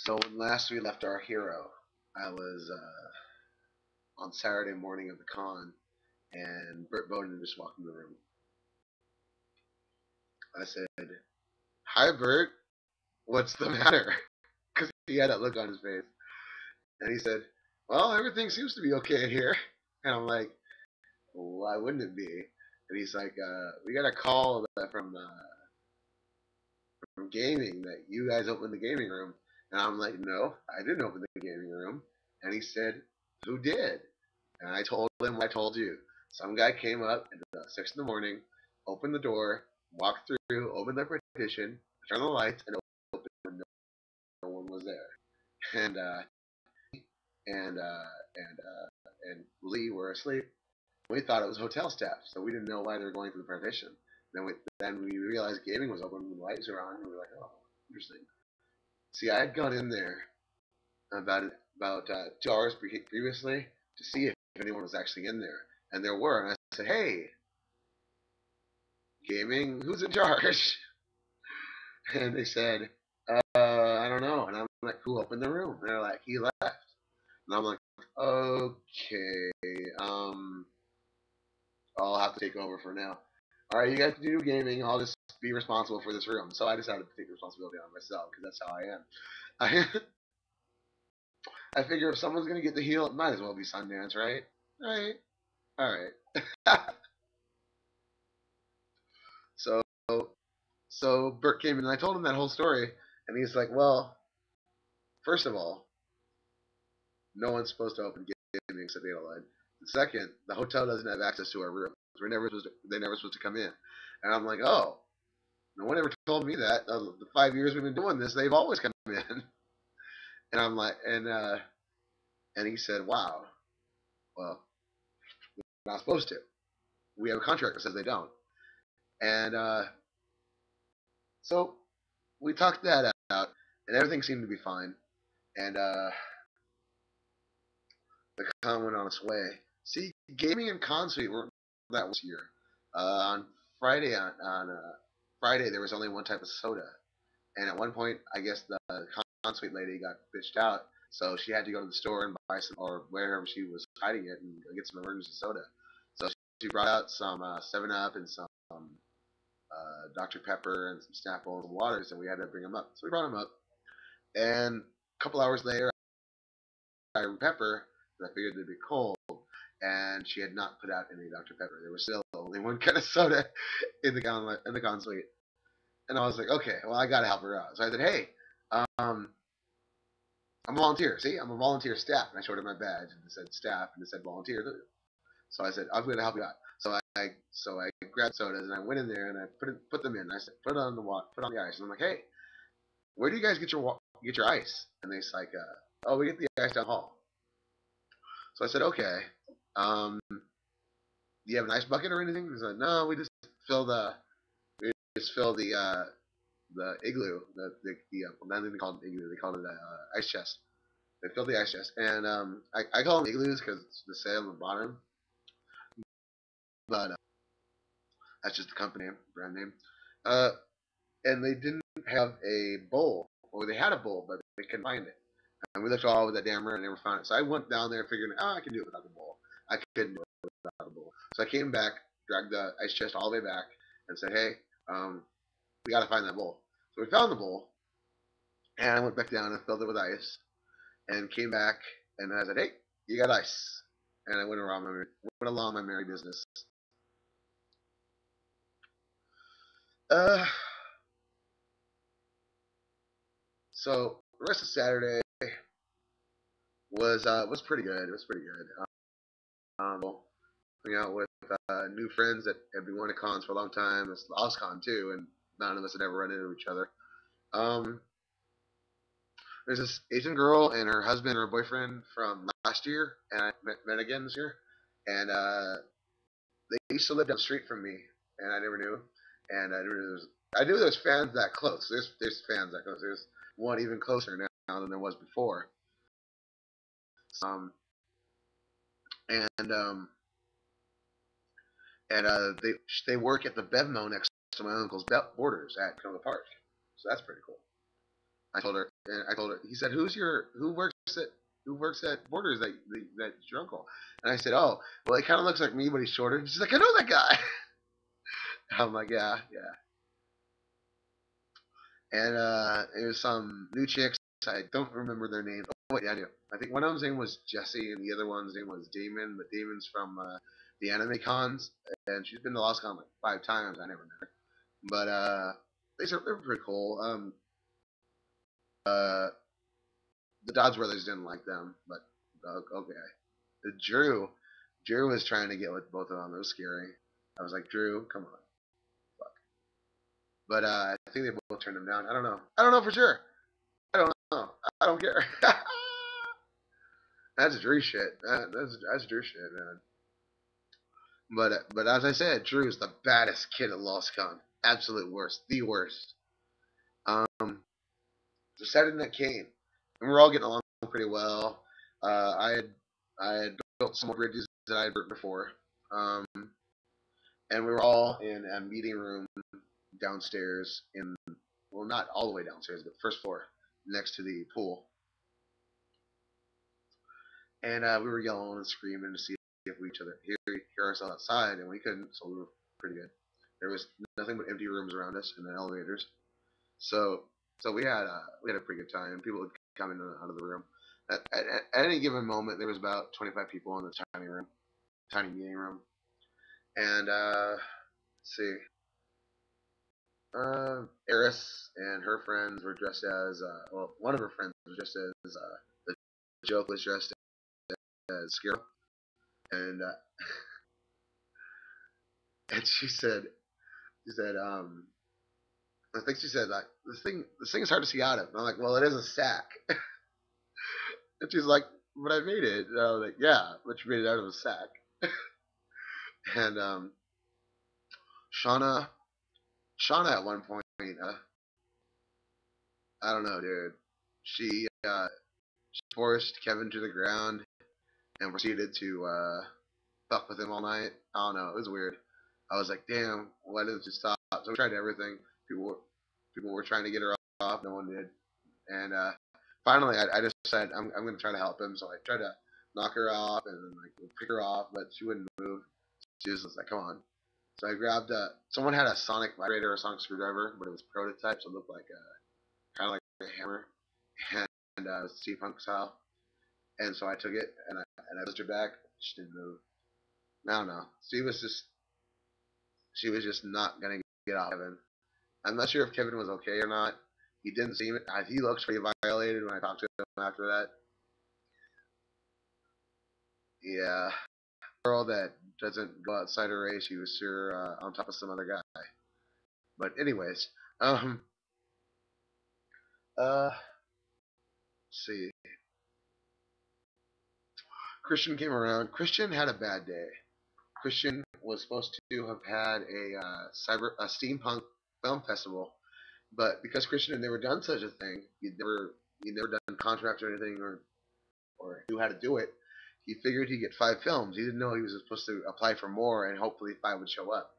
So when last we left our hero, I was on Saturday morning of the con, and Bert Bowden just walked in the room. I said, "Hi, Bert. What's the matter?" Because he had that look on his face, and he said, "Well, everything seems to be okay here." And I'm like, "Why wouldn't it be?" And he's like, "We got a call from gaming that you guys opened the gaming room." And I'm like, "No, I didn't open the gaming room." And he said, "Who did?" And I told him what I told you. Some guy came up at 6 in the morning, opened the door, walked through, opened the partition, turned the lights, and opened when no one was there. And and Lee were asleep. We thought it was hotel staff, so we didn't know why they were going through the partition. Then we realized gaming was open when the lights were on, and we were like, "Oh, interesting." See, I had gone in there about 2 hours previously to see if anyone was actually in there, and there were. And I said, "Hey, gaming, who's in charge?" And they said, "I don't know." And I'm like, "Who opened the room?" And they're like, "He left." And I'm like, "Okay, um, I'll have to take over for now. All right, you guys do gaming. I'll just be responsible for this room." So I decided to take responsibility on myself because that's how I am. I figure if someone's gonna get the heel, it might as well be Sundance, right? Right. All right. So so Bert came in and I told him that whole story, and he's like, "Well, first of all, no one's supposed to open gaming except Line. And second, the hotel doesn't have access to our rooms. They're never supposed to come in." And I'm like, "Oh, no one ever told me that. The 5 years we've been doing this, they've always come in." And I'm like, and he said, "Wow, well, we're not supposed to. We have a contract that says they don't." And so we talked that out, and everything seemed to be fine. And the con went on its way. See, gaming and con suite weren't that this year. On Friday, Friday there was only one type of soda, and at one point, I guess the con suite lady got bitched out, so she had to go to the store and buy some, or wherever she was hiding it, and get some emergency soda. So she brought out some 7 Up and some Dr. Pepper and some Snapple and some waters, and we had to bring them up. So we brought them up, and a couple hours later, I Pepper, I figured they'd be cold, and she had not put out any Dr. Pepper. There was still only one kind of soda in the con suite, and I was like, okay, well, I gotta help her out. So I said, "Hey, um, I'm a volunteer. See, I'm a volunteer staff." And I showed her my badge, and it said staff, and it said volunteer. So I said, "I'm going to help you out." So I grabbed sodas and I went in there and I put them in. I said, "Put it on the put on the ice." And I'm like, "Hey, where do you guys get your ice?" And they're like, "Oh, we get the ice down the hall." So I said, "Okay. Do you have an ice bucket or anything?" He's like, "No, we just fill the igloo, not even called an igloo, they call it an ice chest. They fill the ice chest, and I call them igloos because it's the sail on the bottom, but that's just the company name, brand name. Uh, and they didn't have a bowl, or they had a bowl, but they couldn't find it. And we looked all over that damn room and never found it. So I went down there figuring, I can do it without the bowl. I couldn't do it without the bowl. So I came back, dragged the ice chest all the way back, and said, "Hey, we got to find that bowl." So we found the bowl, and I went back down and filled it with ice, and came back, and I said, "Hey, you got ice." And I went along my merry business. Uh, so the rest of Saturday was pretty good. It was pretty good. Hung out with new friends that had been going to cons for a long time. It's Loscon too, and none of us had ever run into each other. Um, there's this Asian girl and her husband or boyfriend from last year, and I met again this year. And they used to live down the street from me, and I never knew. And I knew there was fans that close. There's fans that close. There's one even closer now than there was before. Um, and they work at the Bevmo next to my uncle's Borders at Canova Park, so that's pretty cool. I told her. He said, who works at Borders that's your uncle? And I said, oh, well, he kind of looks like me, but he's shorter. And she's like, I know that guy. I'm like, yeah, yeah. And it was some new chicks. I don't remember their names. Oh wait, yeah, I do. I think one of them's name was Jesse, and the other one's name was Damon. But Damon's from the anime cons, and she's been to Loscon like 5 times. I never met her, but they were pretty cool. Uh, the Dodds brothers didn't like them, but okay. The Drew was trying to get with both of them. It was scary. I was like, Drew, come on, fuck. But I think they both turned him down. I don't know. I don't know for sure. I don't know. I don't care. That's Drew shit. That's Drew shit, man. But as I said, Drew's the baddest kid at Loscon. Absolute worst. The worst. So Saturday night came, and we're all getting along pretty well. Uh, I had I had built some more bridges that I had built before, um, and we were all in a meeting room downstairs in, well, not all the way downstairs, but first floor next to the pool. And we were yelling and screaming to see if we each other hear ourselves outside, and we couldn't, so we were pretty good. There was nothing but empty rooms around us and then elevators. So we had a pretty good time. People would come in and out of the room. At any given moment, there was about 25 people in the tiny meeting room, and let's see, Eris and her friends were dressed as well. One of her friends was dressed as the joke was dressed as Scarab, and and she said I think she said like this thing is hard to see out of. And I'm like, well, it is a sack. And she's like, but I made it. And I was like, yeah, but you made it out of a sack. And Shauna, Shauna at one point, I don't know, dude. She forced Kevin to the ground and proceeded to fuck with him all night. I don't know. It was weird. I was like, damn, why didn't you stop? So we tried everything. People were, people were trying to get her off. No one did. And finally, I just said, I'm going to try to help him. So I tried to knock her off and like pick her off, but she wouldn't move. She was just like, come on. So I grabbed someone had a sonic vibrator or a sonic screwdriver, but it was prototype, so it looked like kind of like a hammer, and steampunk style. And so I took it and I pushed her back. She didn't move. I don't know. She was just not gonna get off Kevin. I'm not sure if Kevin was okay or not. He didn't seem it. He looked pretty violated when I talked to him after that. Yeah, girl that doesn't go outside her race. She was sure on top of some other guy. But anyways, um, let's see. Christian came around. Christian had a bad day. Christian was supposed to have had a steampunk film festival, but because Christian had never done such a thing, he'd never done contracts or anything, or knew how to do it. He figured he'd get 5 films. He didn't know he was supposed to apply for more, and hopefully 5 would show up.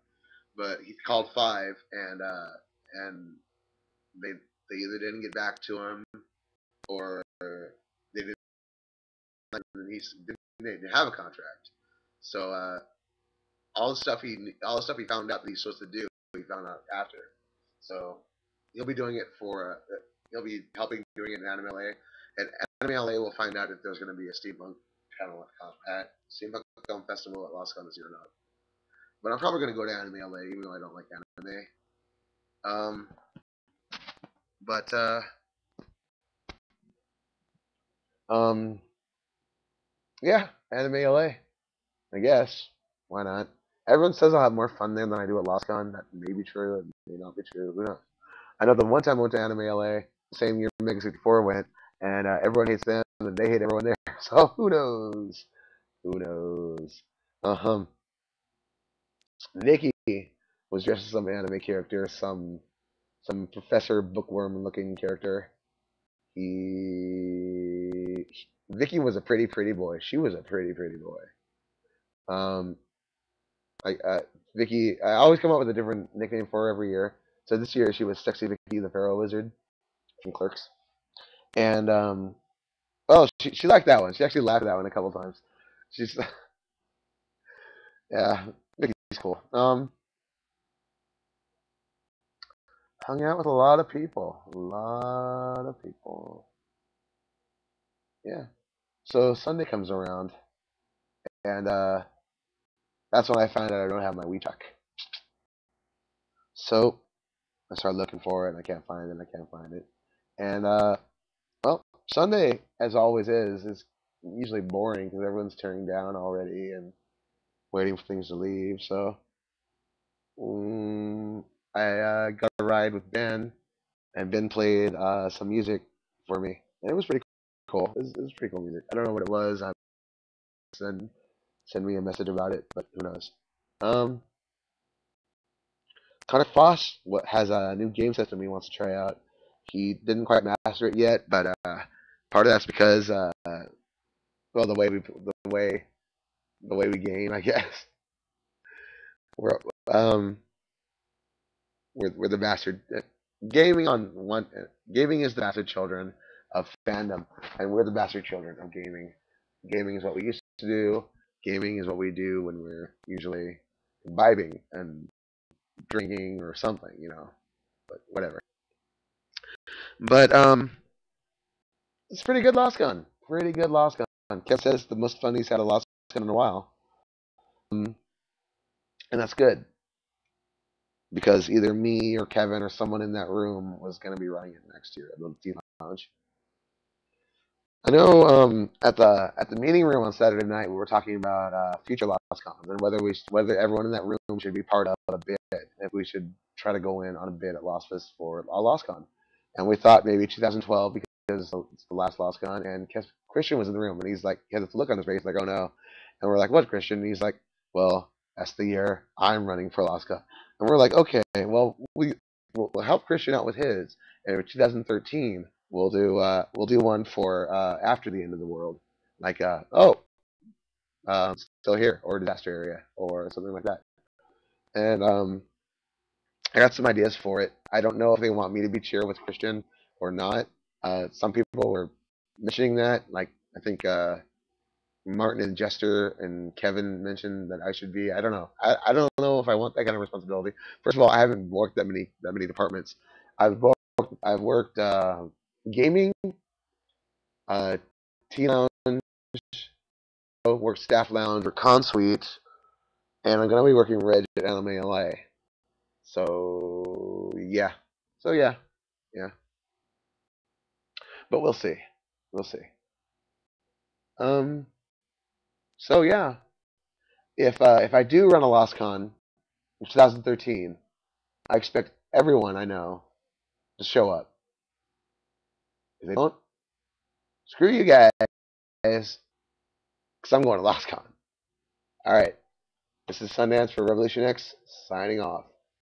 But he called 5, and they either didn't get back to him, or they didn't. He didn't have a contract. So all the stuff he found out that he's supposed to do, he found out after. So he'll be doing it for he'll be helping doing it in Anime LA, and Anime LA will find out if there's going to be a steampunk panel at steampunk film festival at Loscon this year or not. But I'm probably going to go to Anime LA even though I don't like anime. Um, but um, yeah, Anime LA, I guess. Why not? Everyone says I'll have more fun there than I do at Loscon. That may be true. It may not be true. Who knows? I know the one time I went to Anime LA, the same year Mega 64 went, and everyone hates them, and they hate everyone there. So who knows? Who knows? Um, Nikki was dressed as some anime character, some professor bookworm looking character. He Vicky was a pretty boy. She was a pretty boy. Um, I Vicky, I always come up with a different nickname for her every year. So this year she was Sexy Vicky the Pharaoh Lizard from Clerks. And oh, she liked that one. She actually laughed at that one a couple times. She's yeah, Mickey's cool. Hung out with a lot of people. A lot of people. Yeah. So Sunday comes around, and that's when I found out I don't have my WeTalk. So I started looking for it, and I can't find it, and I can't find it. And well, Sunday, as always, is usually boring because everyone's tearing down already and waiting for things to leave. So mm, I got a ride with Ben, and Ben played some music for me, and it was pretty cool. It was pretty cool music. I don't know what it was. I send me a message about it, but who knows? Um, Connor Foss has a new game system he wants to try out. He didn't quite master it yet, but part of that's because well, the way we game, I guess. We're um we're the bastard gaming on one gaming is the bastard children of fandom, and we're the bastard children of gaming. Gaming is what we used to do. Gaming is what we do when we're usually imbibing and drinking or something, But whatever. But it's pretty good Loscon. Pretty good Loscon. Kev says the most fun he's had a Loscon in a while, and that's good because either me or Kevin or someone in that room was going to be running it next year at the team lounge. I know at the meeting room on Saturday night we were talking about future LostCons and whether everyone in that room should be part of a bid, if we should try to go in on a bid at LostFest for a LostCon, and we thought maybe 2012 because it's the last LostCon, and Christian was in the room and he's like, he had this look on his face like, oh no, and we're like, what, Christian? And he's like, well, that's the year I'm running for LostCon, and we're like, okay, well we'll help Christian out with his, and in 2013 we'll do one for after the end of the world, like still here or disaster area or something like that. And I got some ideas for it. I don't know if they want me to be cheer with Christian or not. Some people were mentioning that, like I think Martin and Jester and Kevin mentioned that I should be. I don't know. I don't know if I want that kind of responsibility. First of all, I haven't worked that many departments. I've worked gaming, uh, T lounge, work staff lounge or con suite, and I'm gonna be working Reg at LMALA. So yeah, so yeah. But we'll see, we'll see. Um, so yeah, if I do run a LostCon in 2013, I expect everyone I know to show up. If they don't, screw you guys, because I'm going to LostCon. All right, this is Sundance for Revolution X signing off.